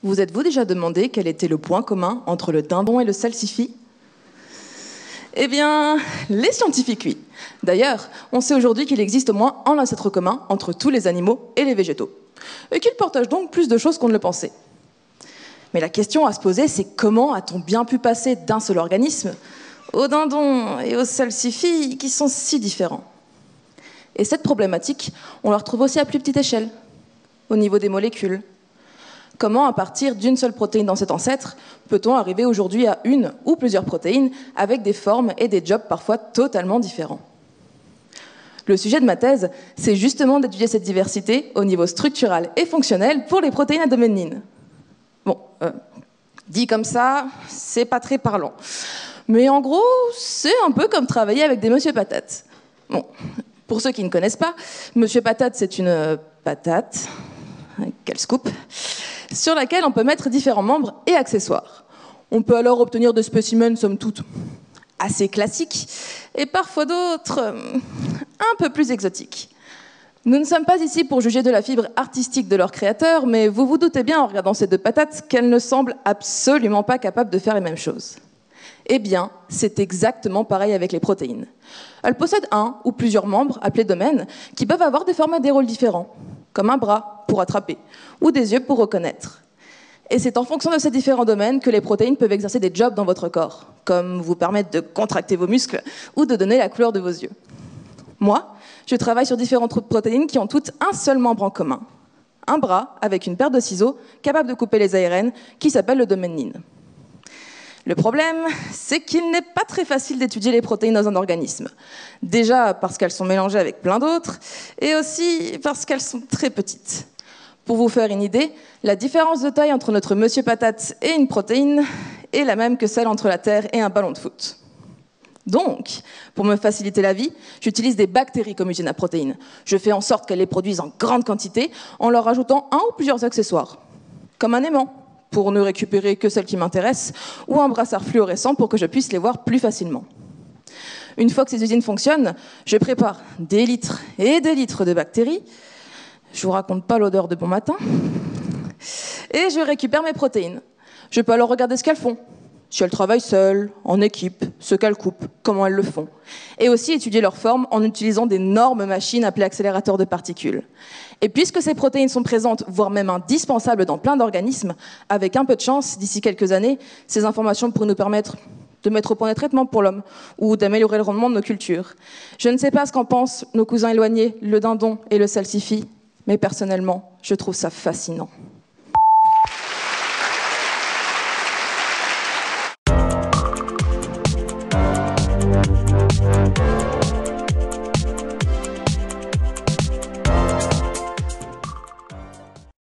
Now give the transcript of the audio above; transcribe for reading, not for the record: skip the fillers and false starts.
Vous êtes-vous déjà demandé quel était le point commun entre le dindon et le salsifis? Eh bien, les scientifiques, oui. D'ailleurs, on sait aujourd'hui qu'il existe au moins un ancêtre commun entre tous les animaux et les végétaux, et qu'ils partagent donc plus de choses qu'on ne le pensait. Mais la question à se poser, c'est comment a-t-on bien pu passer d'un seul organisme au dindon et au salsifis qui sont si différents? Et cette problématique, on la retrouve aussi à plus petite échelle, au niveau des molécules. Comment, à partir d'une seule protéine dans cet ancêtre, peut-on arriver aujourd'hui à une ou plusieurs protéines avec des formes et des jobs parfois totalement différents? Le sujet de ma thèse, c'est justement d'étudier cette diversité au niveau structural et fonctionnel pour les protéines à doménine. Bon, dit comme ça, c'est pas très parlant. Mais en gros, c'est un peu comme travailler avec des Monsieur Patates. Bon, pour ceux qui ne connaissent pas, Monsieur Patate, c'est une patate, quel scoop, sur laquelle on peut mettre différents membres et accessoires. On peut alors obtenir des spécimens, somme toute, assez classiques, et parfois d'autres un peu plus exotiques. Nous ne sommes pas ici pour juger de la fibre artistique de leur créateur, mais vous vous doutez bien en regardant ces deux patates qu'elles ne semblent absolument pas capables de faire les mêmes choses. Eh bien, c'est exactement pareil avec les protéines. Elles possèdent un ou plusieurs membres, appelés domaines, qui peuvent avoir des formats et des rôles différents, comme un bras pour attraper, ou des yeux pour reconnaître. Et c'est en fonction de ces différents domaines que les protéines peuvent exercer des jobs dans votre corps, comme vous permettre de contracter vos muscles ou de donner la couleur de vos yeux. Moi, je travaille sur différentes protéines qui ont toutes un seul membre en commun. Un bras avec une paire de ciseaux capable de couper les ARN qui s'appelle le domaine. Le problème, c'est qu'il n'est pas très facile d'étudier les protéines dans un organisme. Déjà parce qu'elles sont mélangées avec plein d'autres, et aussi parce qu'elles sont très petites. Pour vous faire une idée, la différence de taille entre notre Monsieur Patate et une protéine est la même que celle entre la Terre et un ballon de foot. Donc, pour me faciliter la vie, j'utilise des bactéries comme usine à protéines. Je fais en sorte qu'elles les produisent en grande quantité en leur ajoutant un ou plusieurs accessoires, comme un aimant, pour ne récupérer que celles qui m'intéressent, ou un brassard fluorescent pour que je puisse les voir plus facilement. Une fois que ces usines fonctionnent, je prépare des litres et des litres de bactéries. Je vous raconte pas l'odeur de bon matin. Et je récupère mes protéines. Je peux alors regarder ce qu'elles font. Si elles travaillent seules, en équipe, ce qu'elles coupent, comment elles le font. Et aussi étudier leur forme en utilisant d'énormes machines appelées accélérateurs de particules. Et puisque ces protéines sont présentes, voire même indispensables dans plein d'organismes, avec un peu de chance, d'ici quelques années, ces informations pourraient nous permettre de mettre au point des traitements pour l'homme ou d'améliorer le rendement de nos cultures. Je ne sais pas ce qu'en pensent nos cousins éloignés, le dindon et le salsifis, mais personnellement, je trouve ça fascinant.